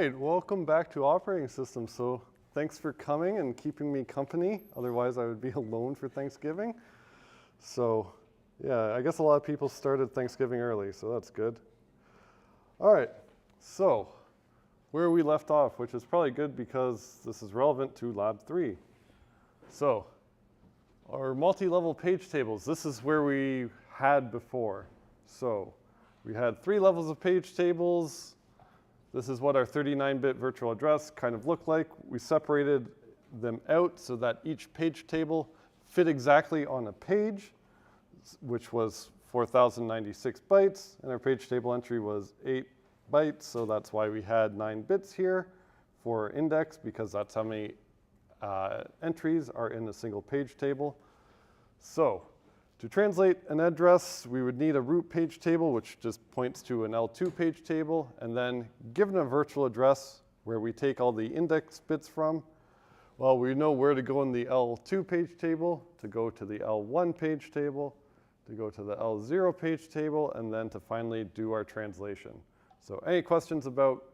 right, welcome back to operating system. So thanks for coming and keeping me company. Otherwise, I would be alone for Thanksgiving. So yeah, I guess a lot of people started Thanksgiving early, so that's good. All right, so where we left off, which is probably good because this is relevant to Lab 3. So our multi-level page tables, this is where we had before. So we had 3 levels of page tables. This is what our 39-bit virtual address kind of looked like. We separated them out so that each page table fit exactly on a page, which was 4,096 bytes, and our page table entry was 8 bytes, so that's why we had 9 bits here for index, because that's how many entries are in a single page table. So to translate an address, we would need a root page table, which just points to an L2 page table, and then given a virtual address where we take all the index bits from, well, we know where to go in the L2 page table, to go to the L1 page table, to go to the L0 page table, and then to finally do our translation. So any questions about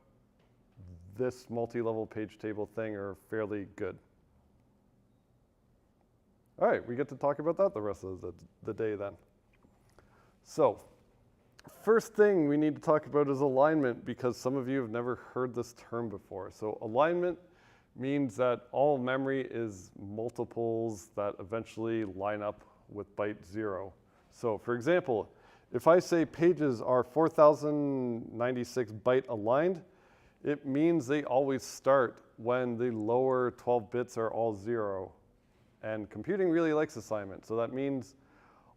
this multi-level page table thing are fairly good. All right, we get to talk about that the rest of the day then. So first thing we need to talk about is alignment, because some of you have never heard this term before. So alignment means that all memory is multiples that eventually line up with byte 0. So for example, if I say pages are 4,096 byte aligned, it means they always start when the lower 12 bits are all 0. And computing really likes assignment, so that means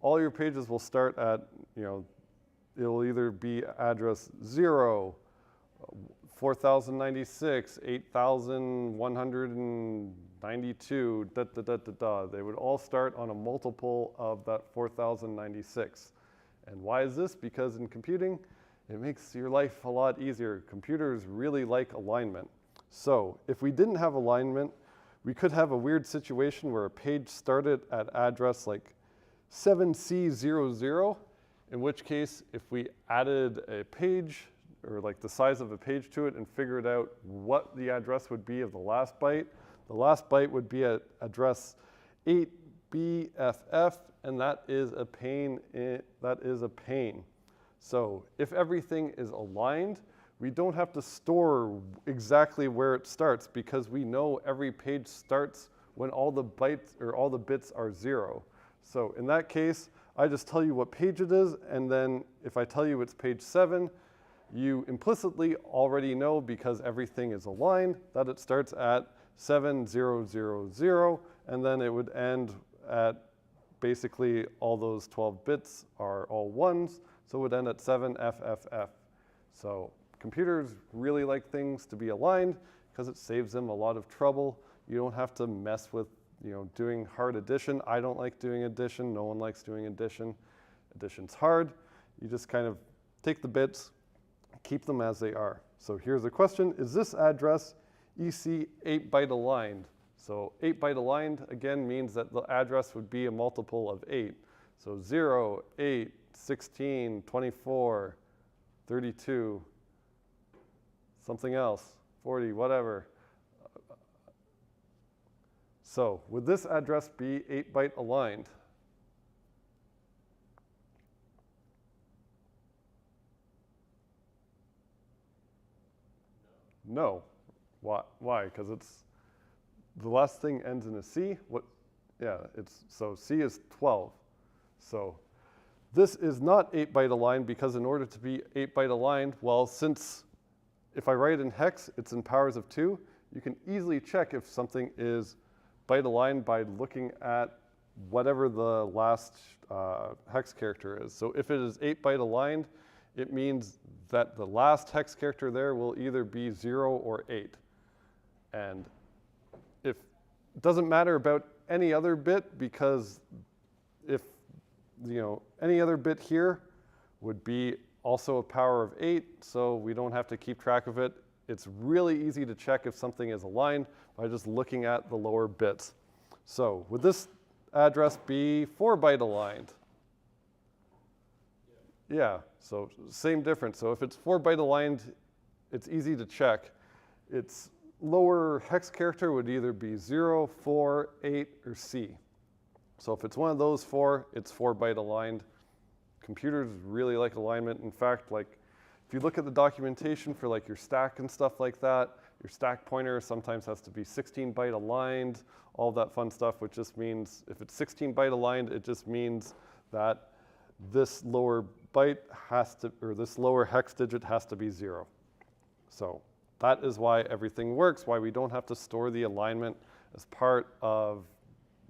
all your pages will start at, it'll either be address 0, 4,096, 8,192, They would all start on a multiple of that 4,096. And why is this? Because in computing, it makes your life a lot easier. Computers really like alignment. So if we didn't have alignment, we could have a weird situation where a page started at address like 7C00, in which case if we added a page or like the size of a page to it and figured out what the address would be of the last byte would be at address 8BFF, and that is a pain. So if everything is aligned, we don't have to store exactly where it starts, because we know every page starts when all the bytes or all the bits are 0. So in that case, I just tell you what page it is, and then if I tell you it's page 7, you implicitly already know, because everything is aligned, that it starts at 7000, and then it would end at basically all those 12 bits are all 1s, so it would end at 7FFF. So computers really like things to be aligned because it saves them a lot of trouble. You don't have to mess with, doing hard addition. I don't like doing addition. No one likes doing addition. Addition's hard. You just kind of take the bits, keep them as they are. So here's the question: is this address ECE 8-byte aligned? So 8-byte aligned again means that the address would be a multiple of 8. So 0, 8, 16, 24, 32. Something else, 40, whatever. So would this address be 8-byte aligned? No. Why? Because it's the last thing ends in a C. So C is 12. So this is not 8-byte aligned, because in order to be 8-byte aligned, well, since if I write in hex, it's in powers of 2. You can easily check if something is byte aligned by looking at whatever the last hex character is. So if it is 8-byte aligned, it means that the last hex character there will either be 0 or 8. And it doesn't matter about any other bit, because if any other bit here would be also a power of 8, so we don't have to keep track of it. It's really easy to check if something is aligned by just looking at the lower bits. So would this address be 4-byte aligned? Yeah, so same difference. So if it's 4-byte aligned, it's easy to check. its lower hex character would either be 0, 4, 8, or C. So if it's one of those four, it's 4-byte aligned. Computers really like alignment. In fact, like if you look at the documentation for like your stack and stuff like that, your stack pointer sometimes has to be 16-byte aligned, all that fun stuff, which just means if it's 16-byte aligned, it just means that this lower byte has to, or this lower hex digit has to be 0. So that is why everything works, why we don't have to store the alignment as part of,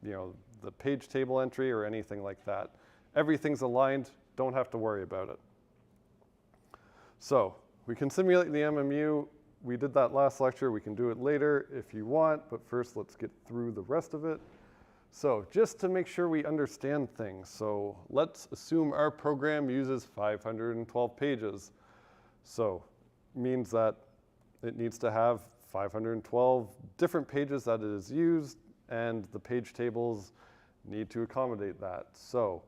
you know, the page table entry or anything like that. Everything's aligned, don't have to worry about it. So we can simulate the MMU. We did that last lecture. We can do it later if you want, but first let's get through the rest of it. So just to make sure we understand things, so let's assume our program uses 512 pages. So means that it needs to have 512 different pages that it is used, and the page tables need to accommodate that. So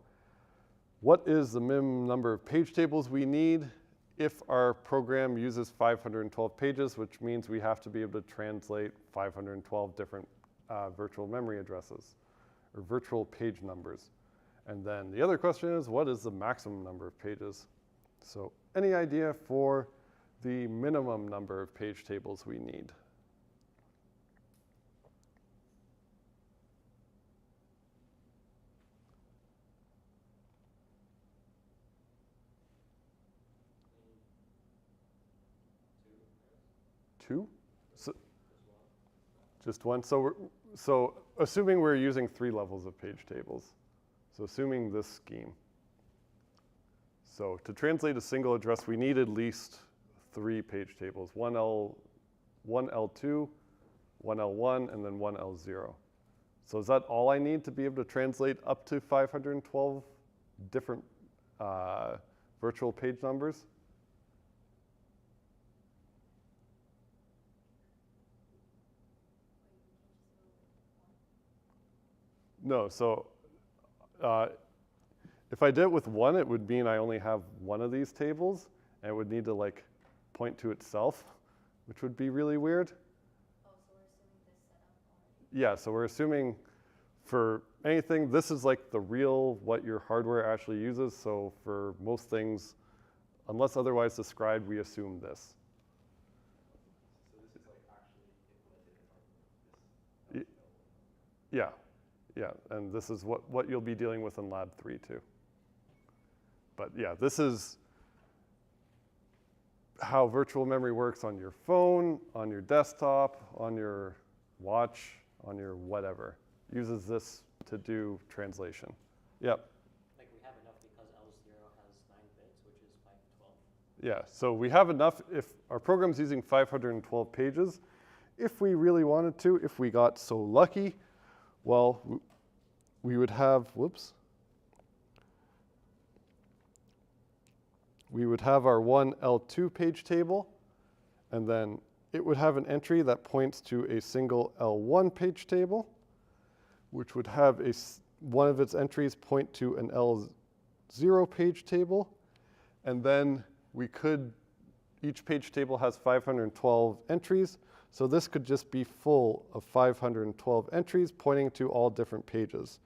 what is the minimum number of page tables we need if our program uses 512 pages, which means we have to be able to translate 512 different virtual memory addresses or virtual page numbers? And then the other question is, what is the maximum number of pages? So any idea for the minimum number of page tables we need? Two? So, just one. So assuming we're using 3 levels of page tables. So assuming this scheme. So to translate a single address, we need at least 3 page tables, one L2, one L1, and then one L0. So is that all I need to be able to translate up to 512 different virtual page numbers? No, so if I did it with 1, it would mean I only have one of these tables, and it would need to like point to itself, which would be really weird. Oh, so we're assuming this setup already? Yeah, so we're assuming for anything, this is like the real, what your hardware actually uses. So for most things, unless otherwise described, we assume this. So this is like actually implemented in hardware. Yeah, and this is what you'll be dealing with in Lab 3 too. But yeah, this is how virtual memory works on your phone, on your desktop, on your watch, on your whatever. Uses this to do translation. Yep. Like we have enough because L0 has 9 bits, which is 512. Yeah, so we have enough if our program's using 512 pages. If we really wanted to, if we got so lucky, well, we would have, we would have our one L2 page table, and then it would have an entry that points to a single L1 page table, which would have one of its entries point to an L0 page table, and then each page table has 512 entries, so this could just be full of 512 entries pointing to all different pages.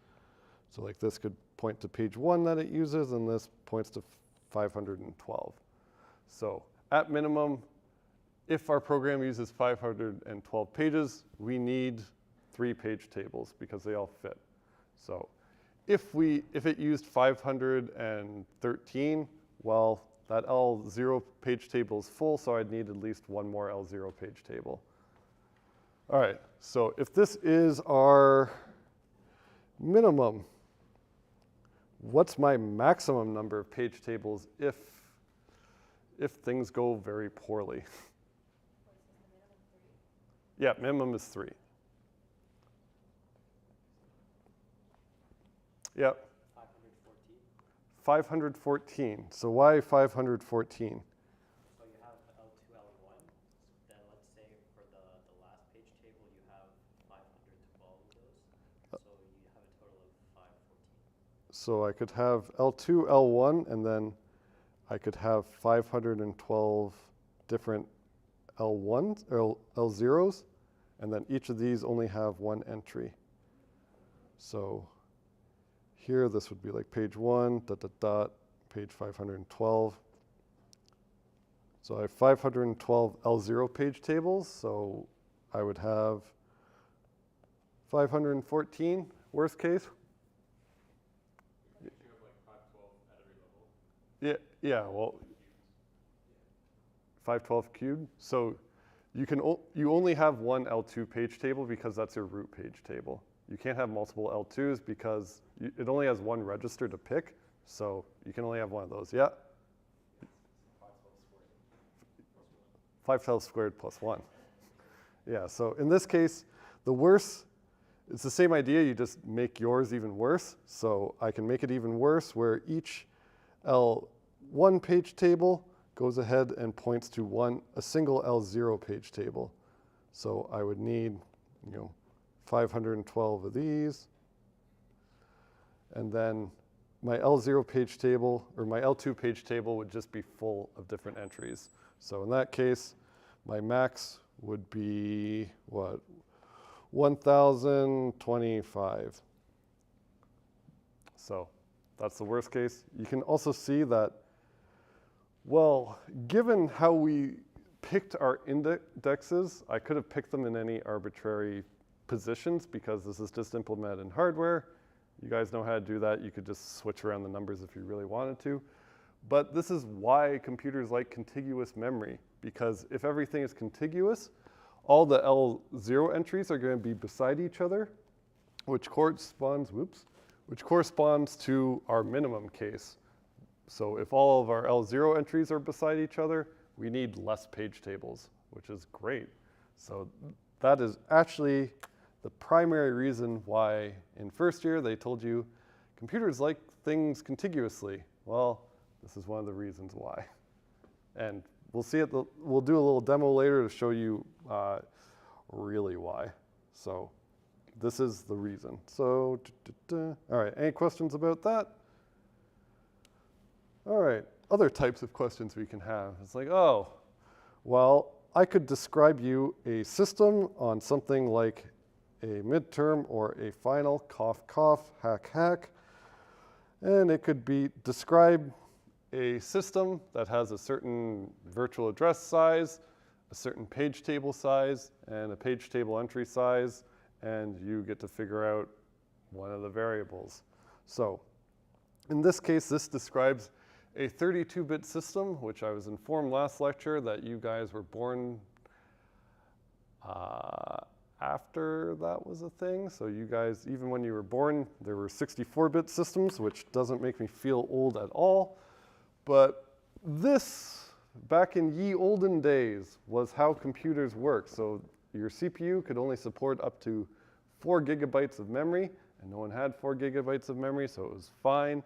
So like this could point to page 1 that it uses, and this points to 512. So at minimum, if our program uses 512 pages, we need 3 page tables because they all fit. So if it used 513, well, that L0 page table is full, so I'd need at least one more L0 page table. All right, so if this is our minimum, what's my maximum number of page tables if things go very poorly? Yeah, minimum is 3. Yep. 514. So why 514? So you have L2, L1. Then let's say for the last page table, you have 512 of those. So you have a total of 514. So I could have L2, L1, and then I could have 512 different L1s or L0s, and then each of these only have one entry. So here, this would be like page 1, page 512. So I have 512 L0 page tables, so I would have 514, worst case. You have like 512 at every level. Yeah, well, 512 cubed. So you only have one L2 page table because that's your root page table. You can't have multiple L2s because it only has one register to pick, so you can only have one of those. Yeah? 512 squared plus 1. Yeah, so in this case, the worse, it's the same idea, you just make yours even worse. So I can make it even worse where each L1 page table goes ahead and points to a single L0 page table. So I would need, 512 of these. And then my L0 page table, or my L2 page table would just be full of different entries. So in that case, my max would be, 1,025. So that's the worst case. You can also see that, well, given how we picked our indexes, I could have picked them in any arbitrary positions because this is just implemented in hardware. You guys know how to do that. You could just switch around the numbers if you really wanted to. But this is why computers like contiguous memory, because if everything is contiguous, all the L0 entries are going to be beside each other, which corresponds to our minimum case. So if all of our L0 entries are beside each other, we need less page tables, which is great. So that is actually the primary reason why in first year they told you computers like things contiguously. Well, this is one of the reasons why. And we'll see it, we'll do a little demo later to show you really why. So this is the reason. So, all right, any questions about that? All right, other types of questions we can have. It's like, oh, well, I could describe you a system on something like a midterm or a final, cough, cough, hack, hack. And it could be describe a system that has a certain virtual address size, a certain page table size, and a page table entry size, and you get to figure out one of the variables. So in this case, this describes a 32-bit system, which I was informed last lecture that you guys were born after that was a thing. So you guys, even when you were born, there were 64-bit systems, which doesn't make me feel old at all. But this, back in ye olden days, was how computers worked. So your CPU could only support up to 4 gigabytes of memory, and no one had 4 gigabytes of memory, so it was fine.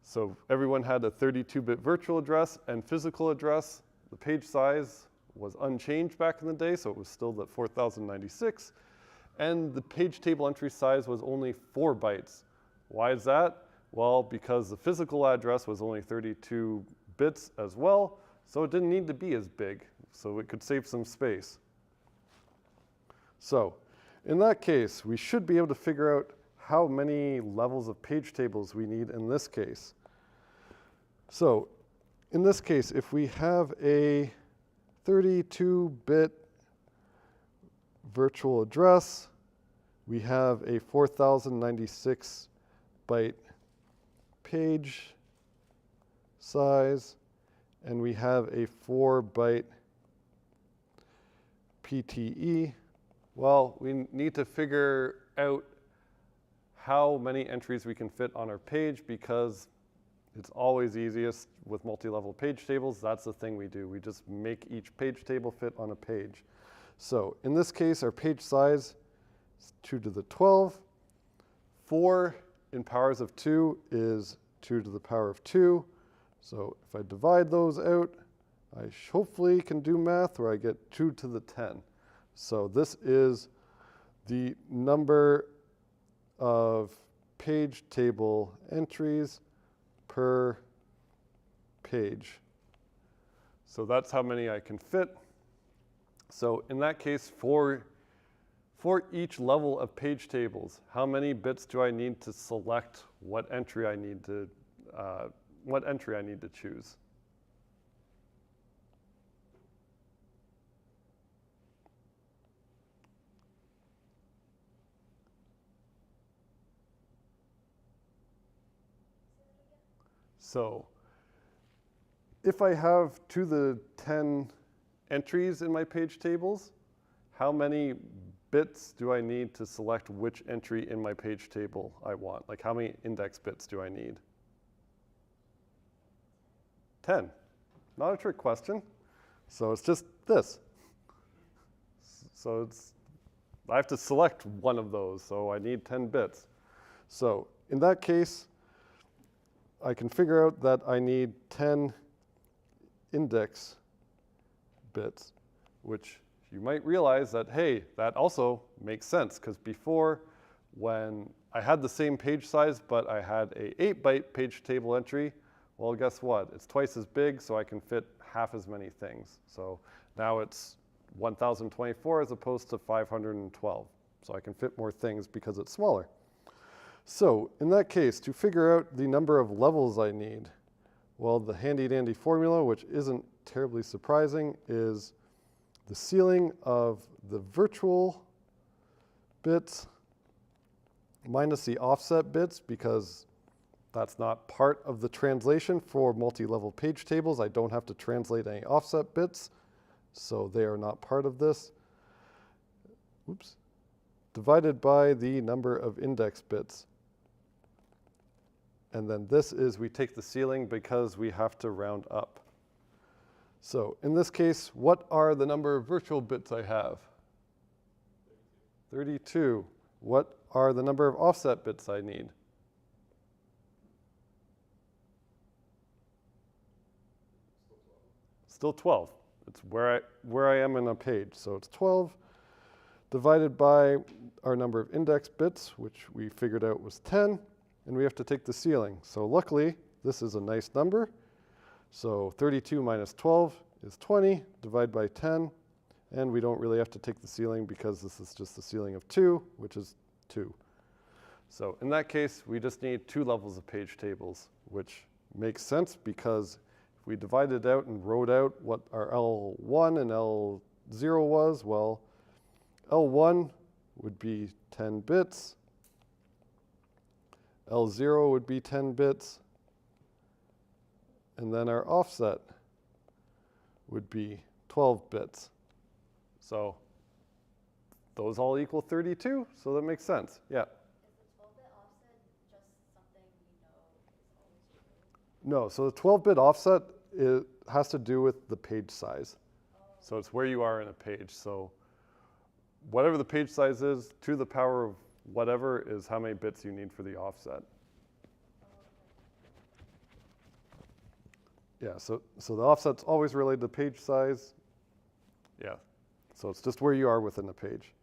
So everyone had a 32-bit virtual address and physical address. The page size was unchanged back in the day, so it was still at 4096. And the page table entry size was only 4 bytes. Why is that? Well, because the physical address was only 32 bits as well, so it didn't need to be as big, so it could save some space. So in that case, we should be able to figure out how many levels of page tables we need in this case. So in this case, if we have a 32-bit virtual address, we have a 4096 byte page size, and we have a 4-byte PTE. Well, we need to figure out how many entries we can fit on our page because it's always easiest with multi-level page tables. That's the thing we do. We just make each page table fit on a page. So in this case, our page size is 2 to the 12. 4 in powers of 2 is 2 to the power of 2. So if I divide those out, I hopefully can do math where I get 2 to the 10. So this is the number of page table entries per page. So that's how many I can fit So in that case, for each level of page tables, how many bits do I need to select what entry I need to choose? So if I have to the 10 entries in my page tables, how many bits do I need to select which entry in my page table I want? Like how many index bits do I need? 10. Not a trick question. So it's just this. So I have to select one of those, so I need 10 bits. So in that case, I can figure out that I need 10 index bits, which you might realize that, hey, that also makes sense, because before, when I had the same page size, but I had a 8-byte page table entry, well, guess what? It's twice as big, so I can fit half as many things. So now it's 1024 as opposed to 512. So I can fit more things because it's smaller. So in that case, to figure out the number of levels I need, well, the handy-dandy formula, which isn't terribly surprising, is the ceiling of the virtual bits minus the offset bits, because that's not part of the translation for multi-level page tables. I don't have to translate any offset bits, so they are not part of this. Oops. Divided by the number of index bits. And then this is, we take the ceiling because we have to round up. So in this case, what are the number of virtual bits I have? 32. What are the number of offset bits I need? Still 12. It's where I am in a page. So it's 12 divided by our number of index bits, which we figured out was 10. And we have to take the ceiling. So luckily, this is a nice number. So 32 minus 12 is 20, divide by 10. And we don't really have to take the ceiling because this is just the ceiling of 2, which is 2. So in that case, we just need 2 levels of page tables, which makes sense because if we divided out and wrote out what our L1 and L0 was, well, L1 would be 10 bits. L0 would be 10 bits. And then our offset would be 12 bits. So those all equal 32, so that makes sense. Yeah. Is the 12-bit offset just something we know is always true? No, so the 12-bit offset has to do with the page size. So it's where you are in a page. So whatever the page size is, to the power of whatever is how many bits you need for the offset. Yeah, so the offset's always related to page size. Yeah, so it's just where you are within the page.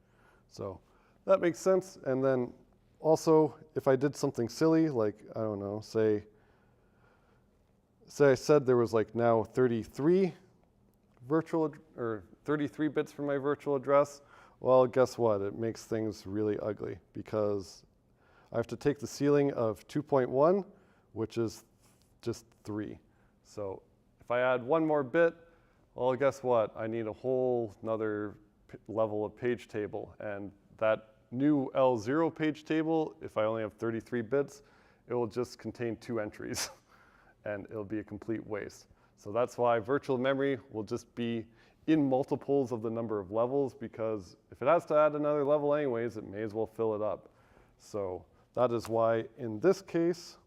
So that makes sense. And then also, if I did something silly, like, I don't know, say I said there was like now 33 33 bits for my virtual address, well, guess what? It makes things really ugly because I have to take the ceiling of 2.1, which is just 3. So if I add one more bit, well, guess what? I need a whole another level of page table. And that new L0 page table, if I only have 33 bits, it will just contain 2 entries. And it'll be a complete waste. So that's why virtual memory will just be in multiples of the number of levels, because if it has to add another level anyways, it may as well fill it up. So that is why in this case,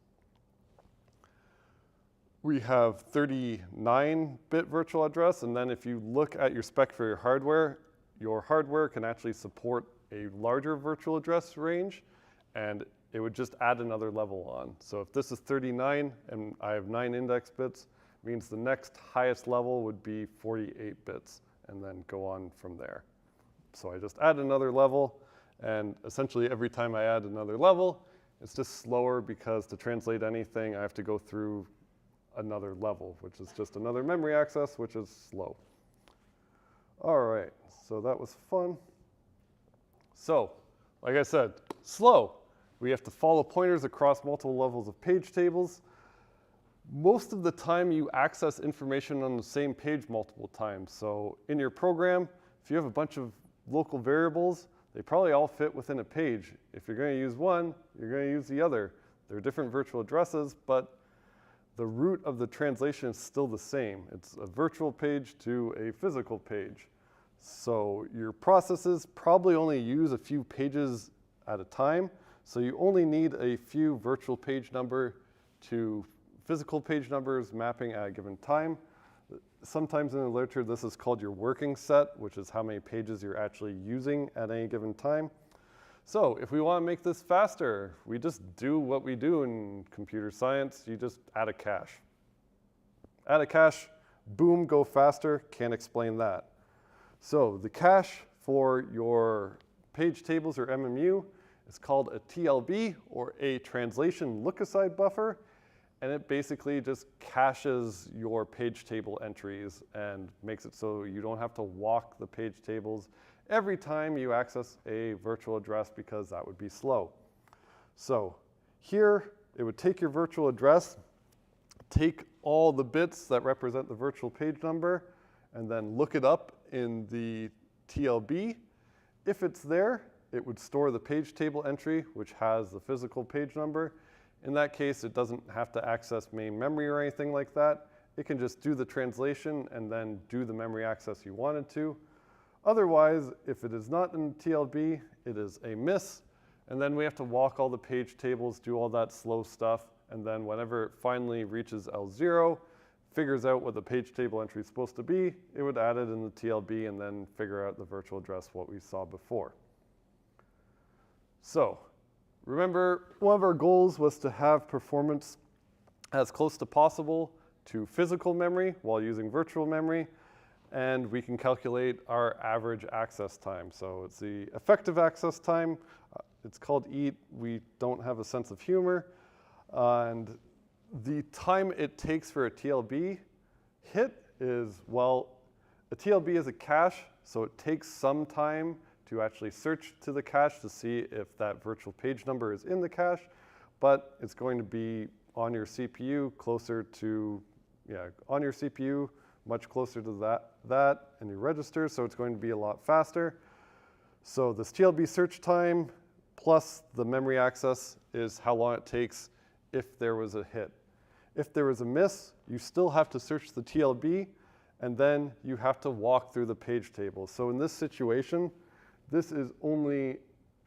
we have 39-bit virtual address. And then if you look at your spec for your hardware can actually support a larger virtual address range, and it would just add another level on. So if this is 39 and I have 9 index bits, it means the next highest level would be 48 bits and then go on from there. So I just add another level, and essentially every time I add another level, it's just slower because to translate anything, I have to go through another level, which is just another memory access, which is slow. All right, so that was fun. So, like I said, slow. We have to follow pointers across multiple levels of page tables. Most of the time you access information on the same page multiple times. So in your program, if you have a bunch of local variables, they probably all fit within a page. If you're going to use one, you're going to use the other. They're different virtual addresses, but the root of the translation is still the same. It's a virtual page to a physical page. So your processes probably only use a few pages at a time. So you only need a few virtual page number to physical page numbers mapping at a given time. Sometimes in the literature, this is called your working set, which is how many pages you're actually using at any given time. So if we want to make this faster, we just do what we do in computer science. You just add a cache. Add a cache, boom, go faster. Can't explain that. So the cache for your page tables or MMU is called a TLB, or a translation look-aside buffer. And it basically just caches your page table entries and makes it so you don't have to walk the page tables every time you access a virtual address, because that would be slow. So here, it would take your virtual address, take all the bits that represent the virtual page number, and then look it up in the TLB. If it's there, it would store the page table entry, which has the physical page number. In that case, it doesn't have to access main memory or anything like that. It can just do the translation and then do the memory access you wanted to. Otherwise, if it is not in TLB, it is a miss. And then we have to walk all the page tables, do all that slow stuff. And then whenever it finally reaches L0, figures out what the page table entry is supposed to be, it would add it in the TLB and then figure out the virtual address, what we saw before. So remember, one of our goals was to have performance as close to possible to physical memory while using virtual memory. And we can calculate our average access time. So it's the effective access time. It's called EAT. We don't have a sense of humor. And the time it takes for a TLB hit is, well, a TLB is a cache, so it takes some time to actually search to the cache to see if that virtual page number is in the cache, but it's going to be on your CPU closer to, on your CPU, much closer to that and your registers, so it's going to be a lot faster. So this TLB search time plus the memory access is how long it takes if there was a hit. If there was a miss, you still have to search the TLB, and then you have to walk through the page table. So in this situation, this is only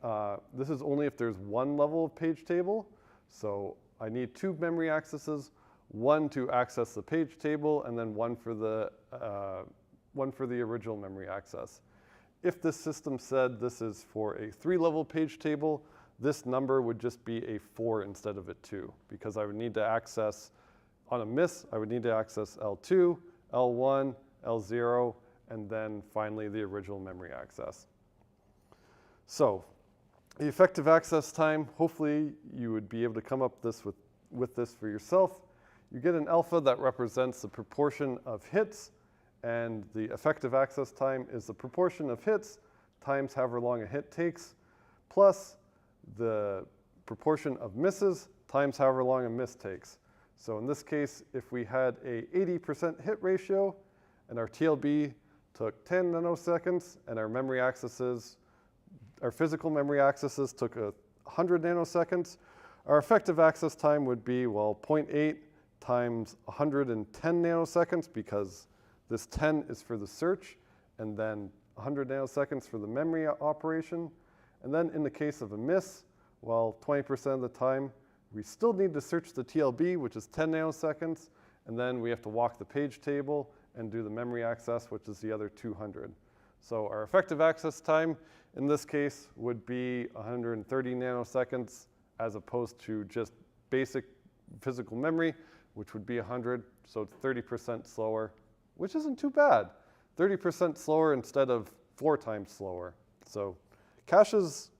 if there's one level of page table. So I need two memory accesses, one to access the page table, and then one for the original memory access. If this system said this is for a 3-level page table, this number would just be a 4 instead of a 2, because I would need to access, on a miss, I would need to access L2, L1, L0, and then finally the original memory access. So the effective access time, hopefully you would be able to come up with this for yourself. You get an alpha that represents the proportion of hits, and the effective access time is the proportion of hits times however long a hit takes, plus the proportion of misses times however long a miss takes. So in this case, if we had a 80% hit ratio and our TLB took 10 nanoseconds and our memory accesses, our physical memory accesses took 100 nanoseconds, our effective access time would be, well, 0.8 times 110 nanoseconds, because this 10 is for the search, and then 100 nanoseconds for the memory operation. And then in the case of a miss, well, 20% of the time, we still need to search the TLB, which is 10 nanoseconds, and then we have to walk the page table and do the memory access, which is the other 200. So our effective access time in this case would be 130 nanoseconds, as opposed to just basic physical memory, which would be 100, so it's 30% slower, which isn't too bad. 30% slower instead of 4 times slower. So caches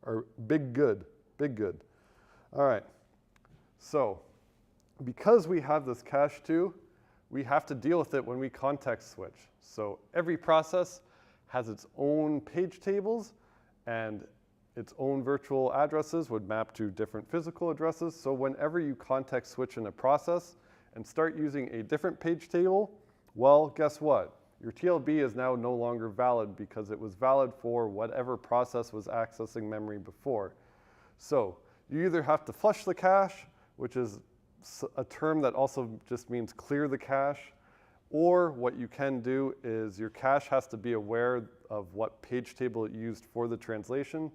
are big good, big good. All right, so because we have this cache too, we have to deal with it when we context switch. So every process has its own page tables, and its own virtual addresses would map to different physical addresses. So whenever you context switch in a process and start using a different page table, well, guess what? Your TLB is now no longer valid because it was valid for whatever process was accessing memory before. So you either have to flush the cache, which is a term that also just means clear the cache, or what you can do is your cache has to be aware of what page table it used for the translation.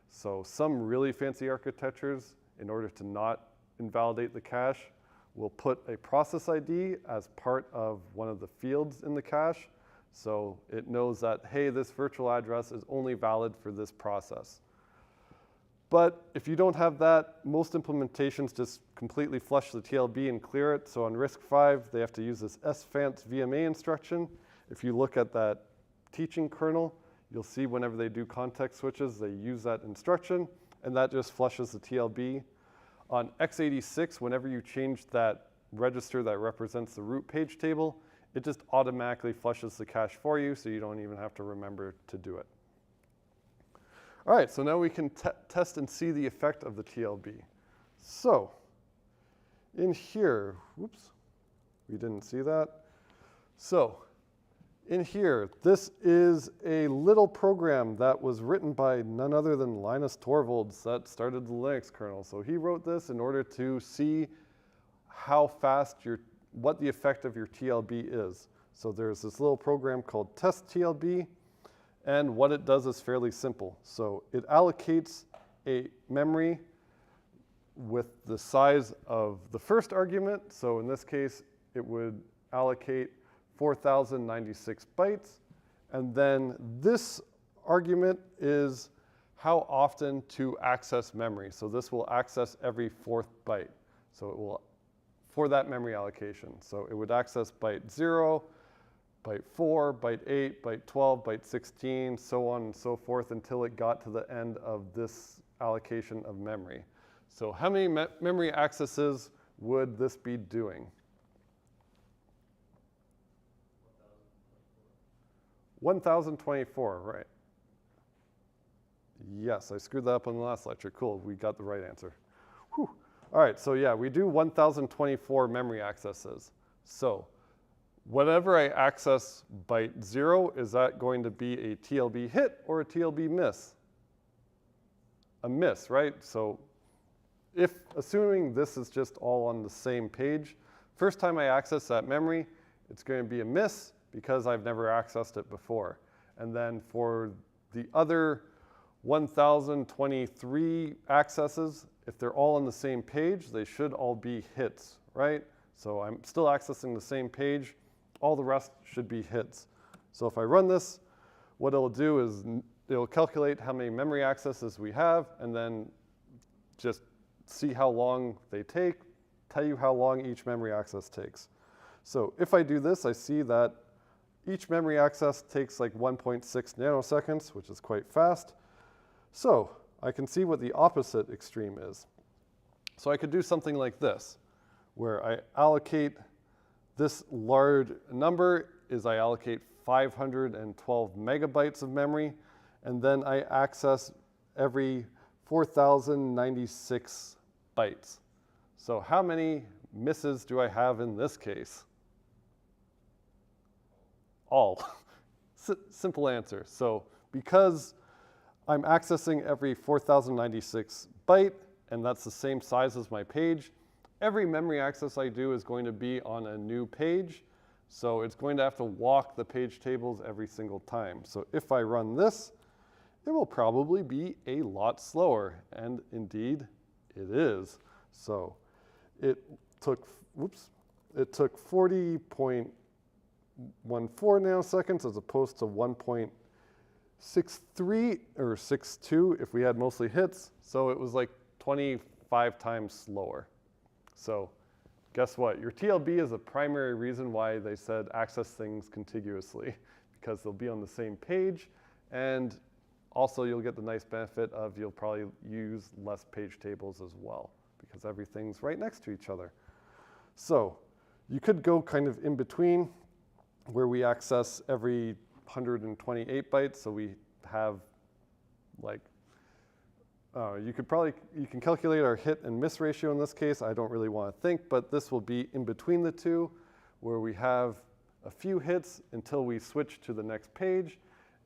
So some really fancy architectures, in order to not invalidate the cache, will put a process ID as part of one of the fields in the cache. So it knows that, hey, this virtual address is only valid for this process. But if you don't have that, most implementations just completely flush the TLB and clear it. So on RISC-V, they have to use this sfanc VMA instruction. If you look at that teaching kernel, you'll see whenever they do context switches, they use that instruction, and that just flushes the TLB. On x86, whenever you change that register that represents the root page table, it just automatically flushes the cache for you, so you don't even have to remember to do it. All right, so now we can test and see the effect of the TLB. So in here, whoops, we didn't see that. So in here, this is a little program that was written by none other than Linus Torvalds that started the Linux kernel. So he wrote this in order to see how fast what the effect of your TLB is. So there's this little program called test TLB, and what it does is fairly simple. So it allocates a memory with the size of the first argument. So in this case, it would allocate 4,096 bytes. And then this argument is how often to access memory. So this will access every fourth byte. So it will, for that memory allocation. So it would access byte 0, byte 4, byte 8, byte 12, byte 16, so on and so forth until it got to the end of this allocation of memory. So how many memory accesses would this be doing? 1,024, right. Yes, I screwed that up in the last lecture. Cool, we got the right answer. Whew. All right, so yeah, we do 1,024 memory accesses. So whenever I access byte 0, is that going to be a TLB hit or a TLB miss? A miss, right? So assuming this is just all on the same page, first time I access that memory, it's going to be a miss because I've never accessed it before. And then for the other 1,023 accesses, if they're all on the same page, they should all be hits, right? So I'm still accessing the same page. All the rest should be hits. So if I run this, what it'll do is it'll calculate how many memory accesses we have, and then just see how long they take, tell you how long each memory access takes. So if I do this, I see that each memory access takes like 1.6 nanoseconds, which is quite fast. So I can see what the opposite extreme is. So I could do something like this, where I allocate this large number is I allocate 512 megabytes of memory, and then I access every 4,096 bytes. So how many misses do I have in this case? All. Simple answer. So because I'm accessing every 4,096 byte, and that's the same size as my page, every memory access I do is going to be on a new page. So it's going to have to walk the page tables every single time. So if I run this, it will probably be a lot slower. And indeed, it is. So it took 40.14 nanoseconds as opposed to 1.63 or 62 if we had mostly hits. So it was like 25 times slower. So guess what? Your TLB is a primary reason why they said access things contiguously, because they'll be on the same page, and also you'll get the nice benefit of you'll probably use less page tables as well, because everything's right next to each other. So You could go kind of in between where we access every 128 bytes. So we have like, you can calculate our hit and miss ratio in this case. I don't really want to think, but this will be in between the two where we have a few hits until we switch to the next page.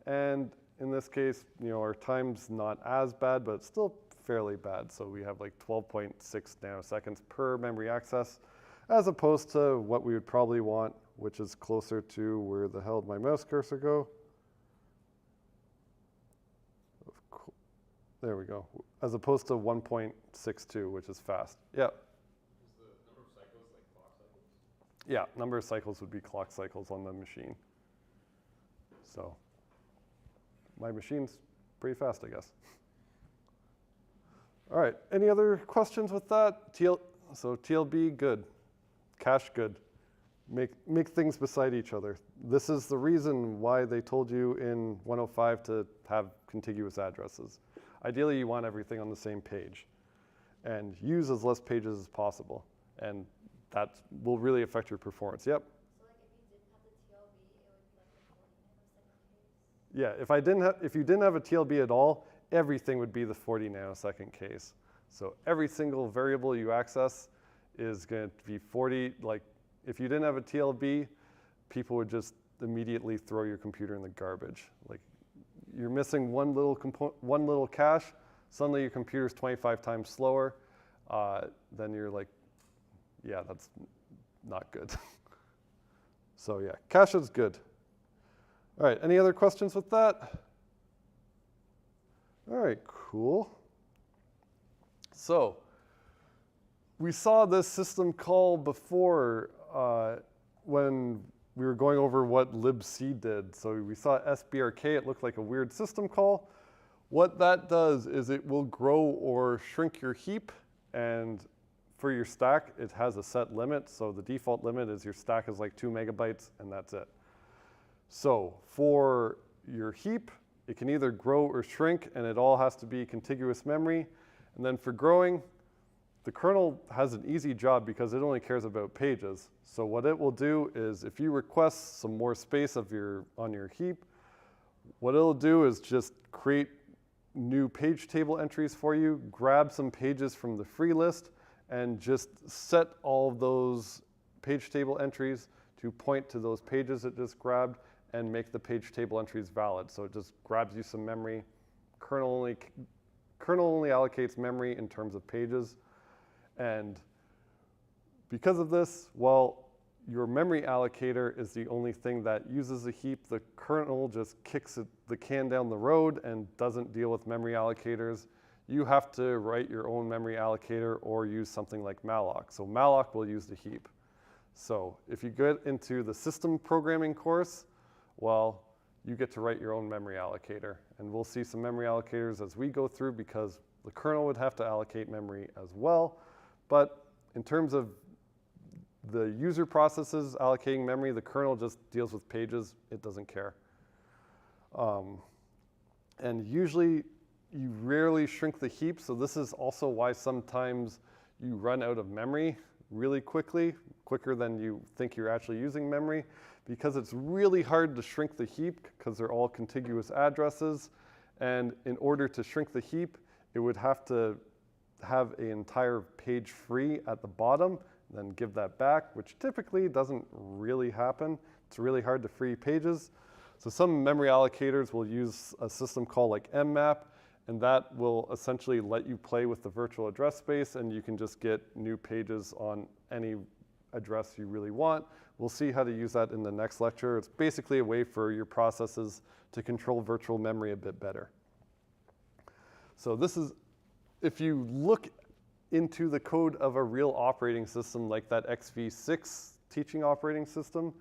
And in this case, our time's not as bad, but it's still fairly bad. So we have like 12.6 nanoseconds per memory access, as opposed to what we would probably want, which is closer to where the hell did my mouse cursor go? There we go. As opposed to 1.62, which is fast. Yeah. Is the number of cycles like clock cycles? Yeah, number of cycles would be clock cycles on the machine. So my machine's pretty fast, I guess. All right, any other questions with that? So TLB, good. Cache, good. Make things beside each other. This is the reason why they told you in 105 to have contiguous addresses. Ideally, you want everything on the same page and use as less pages as possible. And that will really affect your performance. Yep. So like if you didn't have the TLB, it would be like a 40 nanosecond case? Yeah, if you didn't have a TLB at all, everything would be the 40 nanosecond case. So every single variable you access is going to be 40. Like if you didn't have a TLB, people would just immediately throw your computer in the garbage. Like you're missing one little cache, suddenly your computer's 25 times slower. Then you're like, yeah, that's not good. So yeah, cache is good. All right, any other questions with that? All right, cool. So we saw this system call before when we were going over what libc did. So we saw sbrk, it looked like a weird system call. What that does is it will grow or shrink your heap, and for your stack, it has a set limit. So the default limit is your stack is like 2 megabytes, and that's it. So for your heap, it can either grow or shrink, and it all has to be contiguous memory. And then for growing, the kernel has an easy job because it only cares about pages. So what it will do is if you request some more space on your heap, what it'll do is just create new page table entries for you, grab some pages from the free list, and just set all of those page table entries to point to those pages it just grabbed and make the page table entries valid. So it just grabs you some memory. Kernel only allocates memory in terms of pages. And because of this, while your memory allocator is the only thing that uses a heap, the kernel just kicks the can down the road and doesn't deal with memory allocators. You have to write your own memory allocator or use something like malloc. So malloc will use the heap. So if you get into the system programming course, well, you get to write your own memory allocator. And we'll see some memory allocators as we go through because the kernel would have to allocate memory as well. But in terms of the user processes allocating memory, the kernel just deals with pages. It doesn't care. And usually, you rarely shrink the heap. So this is also why sometimes you run out of memory really quickly, quicker than you think you're actually using memory, because it's really hard to shrink the heap because they're all contiguous addresses. And in order to shrink the heap, it would have to have an entire page free at the bottom, then give that back, which typically doesn't really happen. It's really hard to free pages. So some memory allocators will use a system called like mmap, and that will essentially let you play with the virtual address space, and you can just get new pages on any address you really want. We'll see how to use that in the next lecture. It's basically a way for your processes to control virtual memory a bit better. So this is, if you look into the code of a real operating system like that XV6 teaching operating system,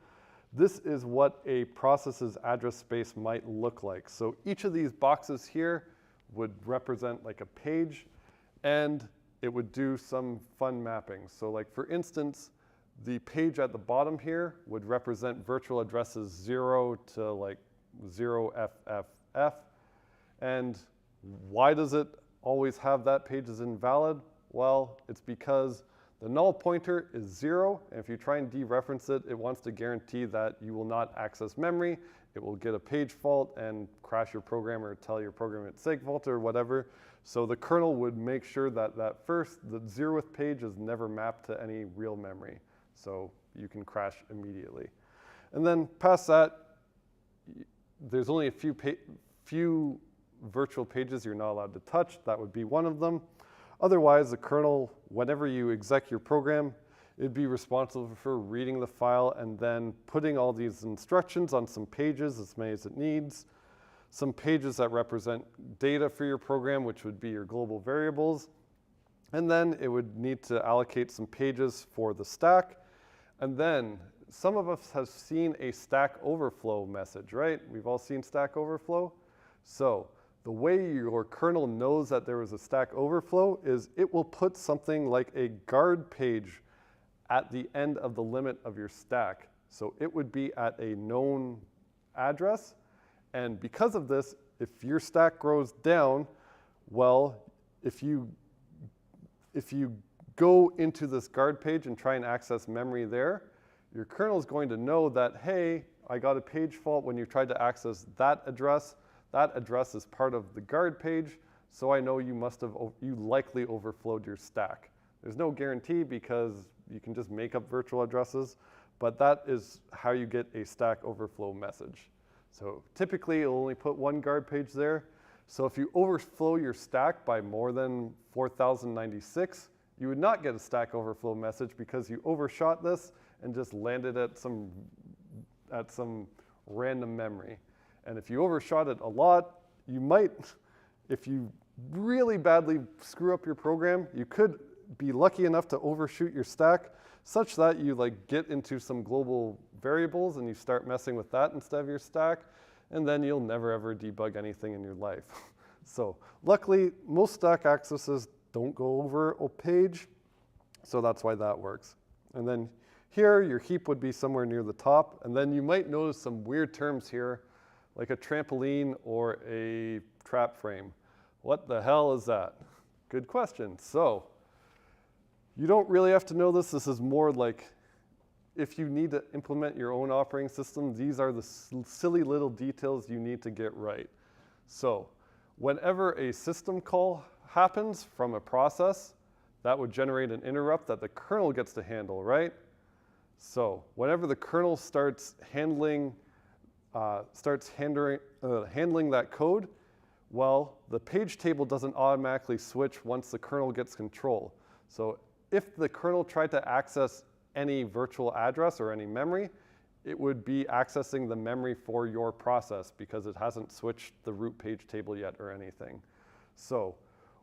this is what a process's address space might look like. So each of these boxes here would represent like a page, and it would do some fun mapping. So like for instance, the page at the bottom here would represent virtual addresses 0 to like 0FFF. And why does it always have that page as invalid? Well, it's because The null pointer is 0, and if you try and dereference it, it wants to guarantee that you will not access memory. It will get a page fault and crash your program or tell your program it's seg fault or whatever. So the kernel would make sure that the 0th page is never mapped to any real memory. So you can crash immediately. And then past that, there's only a few virtual pages you're not allowed to touch. That would be one of them. Otherwise, the kernel, whenever you exec your program, it'd be responsible for reading the file and then putting all these instructions on some pages, as many as it needs. Some pages that represent data for your program, which would be your global variables. And then it would need to allocate some pages for the stack. And then some of us have seen a Stack Overflow message, right? We've all seen Stack Overflow. So the way your kernel knows that there was a Stack Overflow is it will put something like a guard page at the end of the limit of your stack. So it would be at a known address. And because of this, if your stack grows down, well, if you go into this guard page and try and access memory there, your kernel is going to know that, hey, I got a page fault when you tried to access that address. That address is part of the guard page, so I know you likely overflowed your stack. There's no guarantee because you can just make up virtual addresses, but that is how you get a Stack Overflow message. So typically, it'll only put one guard page there. So if you overflow your stack by more than 4096, you would not get a Stack Overflow message because you overshot this and just landed at some random memory. And if you overshot it a lot, you might, if you really badly screw up your program, you could be lucky enough to overshoot your stack such that you get into some global variables and you start messing with that instead of your stack, and then you'll never ever debug anything in your life. So luckily, most stack accesses don't go over a page, so that's why that works. And then here, your heap would be somewhere near the top, and then you might notice some weird terms here, like a trampoline or a trap frame. What the hell is that? Good question. So you don't really have to know this. This is more like if you need to implement your own operating system, these are the silly little details you need to get right. So whenever a system call happens from a process, that would generate an interrupt that the kernel gets to handle, right? So whenever the kernel starts handling that code, well, the page table doesn't automatically switch once the kernel gets control. So if the kernel tried to access any virtual address or any memory, it would be accessing the memory for your process because it hasn't switched the root page table yet or anything. So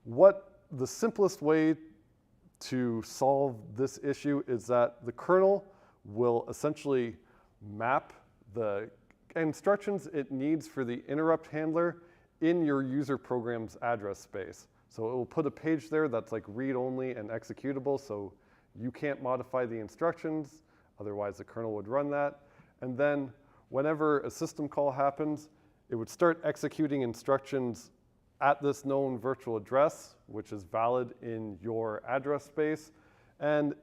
the simplest way to solve this issue is that the kernel will essentially map the instructions it needs for the interrupt handler in your user program's address space. So it will put a page there that's read-only and executable, so you can't modify the instructions, otherwise the kernel would run that. And then whenever a system call happens, it would start executing instructions at this known virtual address, which is valid in your address space. And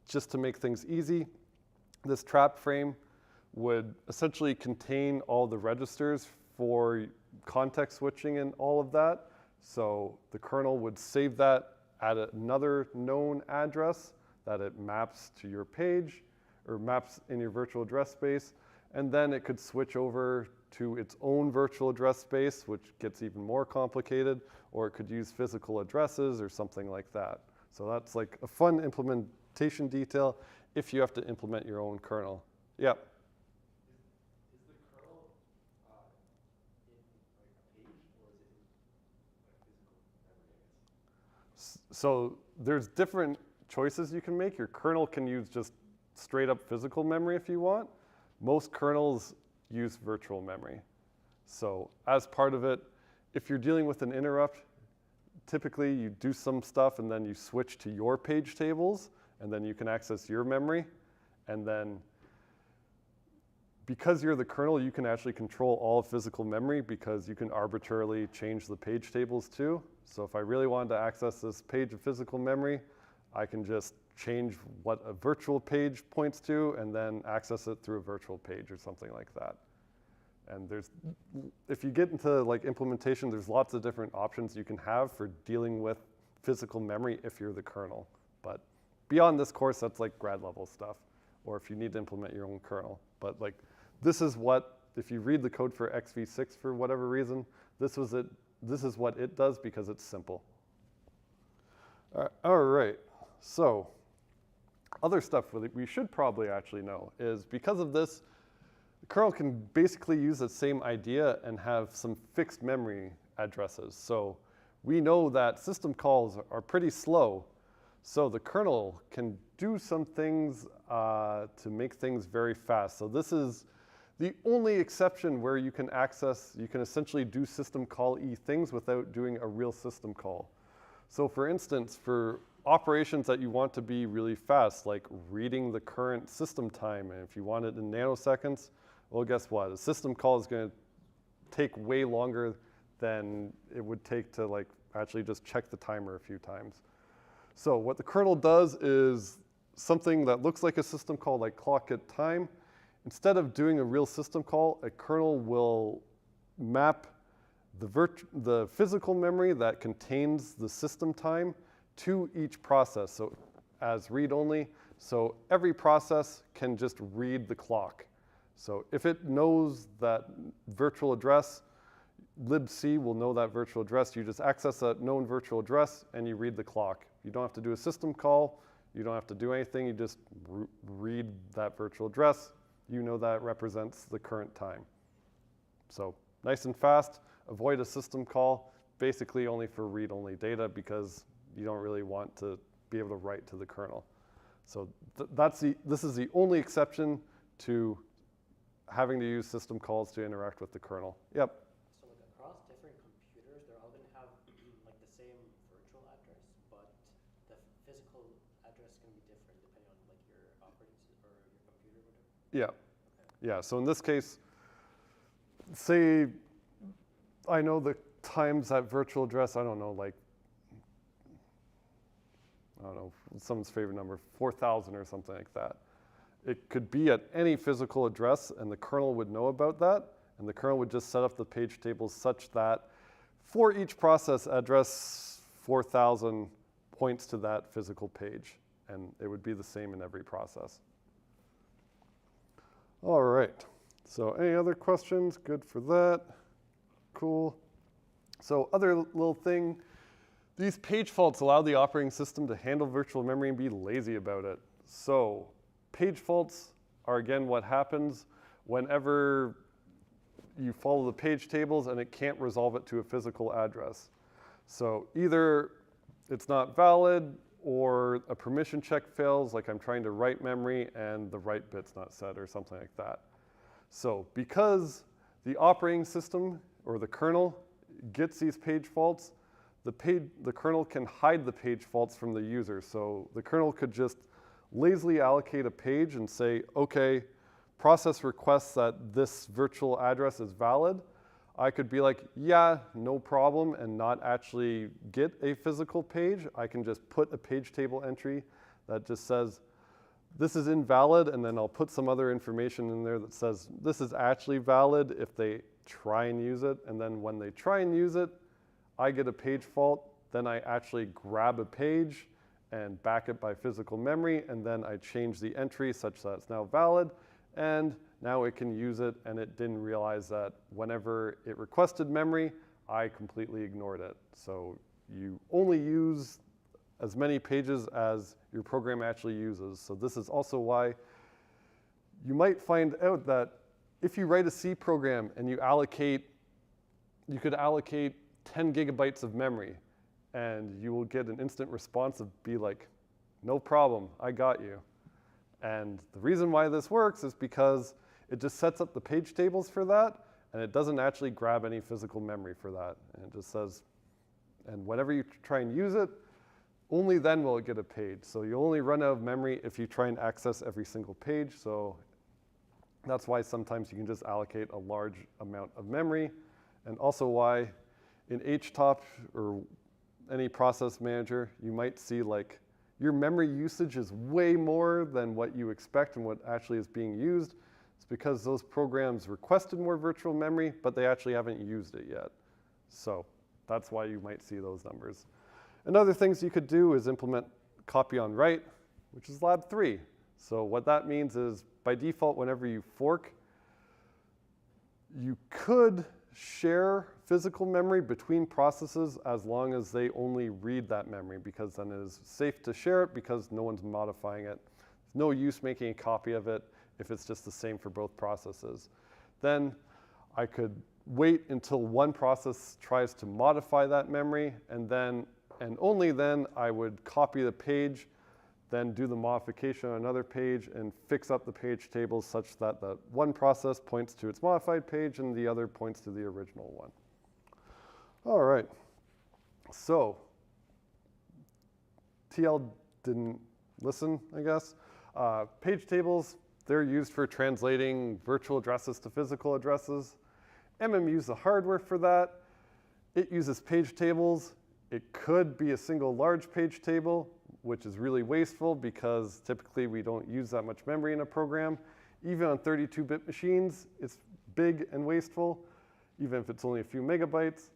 just to make things easy, this trap frame would essentially contain all the registers for context switching and all of that. So the kernel would save that at another known address that it maps to your page or maps in your virtual address space. And then it could switch over to its own virtual address space, which gets even more complicated, or it could use physical addresses or something like that. So that's a fun implementation detail if you have to implement your own kernel. Yeah. Is the kernel in a page, or is it physical memory, I guess? So there's different choices you can make. Your kernel can use just straight up physical memory if you want. Most kernels use virtual memory. So as part of it, if you're dealing with an interrupt, typically you do some stuff and then you switch to your page tables and then you can access your memory. And then because you're the kernel, you can actually control all physical memory because you can arbitrarily change the page tables too. So if I really wanted to access this page of physical memory, I can just change what a virtual page points to and then access it through a virtual page or something like that. And if you get into like implementation, there's lots of different options you can have for dealing with physical memory if you're the kernel. But beyond this course, that's like grad level stuff, or if you need to implement your own kernel. But like, this is what, if you read the code for XV6 for whatever reason, this is what it does because it's simple. All right, so other stuff we should probably actually know is because of this, the kernel can basically use the same idea and have some fixed memory addresses. So we know that system calls are pretty slow. So the kernel can do some things to make things very fast. So this is the only exception where you can essentially do system call E things without doing a real system call. So for instance, for operations that you want to be really fast, like reading the current system time, and if you want it in nanoseconds, well, guess what? A system call is going to take way longer than it would take to like actually just check the timer a few times. So what the kernel does is something that looks like a system call, like clock at time. Instead of doing a real system call, a kernel will map the physical memory that contains the system time to each process, so as read-only. So every process can just read the clock. So if it knows that virtual address, libc will know that virtual address. You just access that known virtual address and you read the clock. You don't have to do a system call. You don't have to do anything. You just read that virtual address. You know that represents the current time. So nice and fast. Avoid a system call, basically only for read-only data because you don't really want to be able to write to the kernel. So this is the only exception to having to use system calls to interact with the kernel. Yep. So like across different computers, they're all going to have like the same virtual address, but the physical address can be different depending on like your operating system or your computer or whatever. Yeah. Okay. Yeah. So in this case, say I know the times that virtual address, I don't know, like, I don't know, someone's favorite number, 4,000 or something like that. It could be at any physical address, and the kernel would know about that, and the kernel would just set up the page tables such that for each process, address 4,000 points to that physical page, and it would be the same in every process. All right, so any other questions? Good for that. Cool. So other little thing, these page faults allow the operating system to handle virtual memory and be lazy about it. So page faults are, again, what happens whenever you follow the page tables and it can't resolve it to a physical address. So either it's not valid or a permission check fails, like I'm trying to write memory and the write bit's not set or something like that. So because the operating system or the kernel gets these page faults, the kernel can hide the page faults from the user. So the kernel could just lazily allocate a page and say, okay, process requests that this virtual address is valid. I could be like, yeah, no problem, and not actually get a physical page. I can just put a page table entry that just says, this is invalid, and then I'll put some other information in there that says, this is actually valid if they try and use it. And then when they try and use it, I get a page fault. Then I actually grab a page and back it by physical memory, and then I change the entry such that it's now valid, and now it can use it, and it didn't realize that whenever it requested memory, I completely ignored it. So you only use as many pages as your program actually uses. So this is also why you might find out that if you write a C program and you could allocate 10 gigabytes of memory, and you will get an instant response of be like, no problem, I got you. And the reason why this works is because it just sets up the page tables for that, and it doesn't actually grab any physical memory for that. And it just says, and whenever you try and use it, only then will it get a page. So you only run out of memory if you try and access every single page. So that's why sometimes you can just allocate a large amount of memory, and also why in HTOP or any process manager, you might see like your memory usage is way more than what you expect and what actually is being used, it's because those programs requested more virtual memory, but they actually haven't used it yet. So that's why you might see those numbers. And other things you could do is implement copy on write, which is lab 3. So what that means is, by default, whenever you fork, you could share physical memory between processes as long as they only read that memory, because then it is safe to share it because no one's modifying it. There's no use making a copy of it if it's just the same for both processes. Then I could wait until one process tries to modify that memory, and only then I would copy the page, then do the modification on another page and fix up the page tables such that the one process points to its modified page and the other points to the original one. All right, so TL didn't listen, I guess. Page tables, they're used for translating virtual addresses to physical addresses. MMU's the hardware for that. It uses page tables. It could be a single large page table, which is really wasteful because typically we don't use that much memory in a program. Even on 32-bit machines, it's big and wasteful, even if it's only a few megabytes.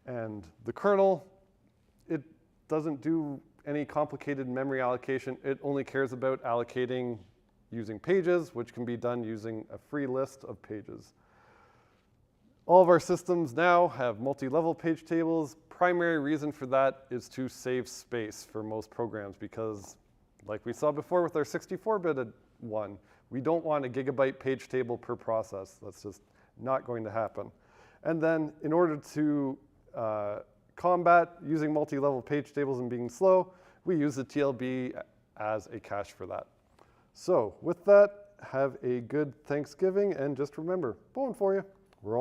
And the kernel, it doesn't do any complicated memory allocation. It only cares about allocating using pages, which can be done using a free list of pages. All of our systems now have multi-level page tables. Primary reason for that is to save space for most programs because, like we saw before with our 64-bit one, we don't want a gigabyte page table per process. That's just not going to happen. And then in order to combat using multi-level page tables and being slow, we use the TLB as a cache for that. So with that, have a good Thanksgiving, and just remember, bone for you. We're all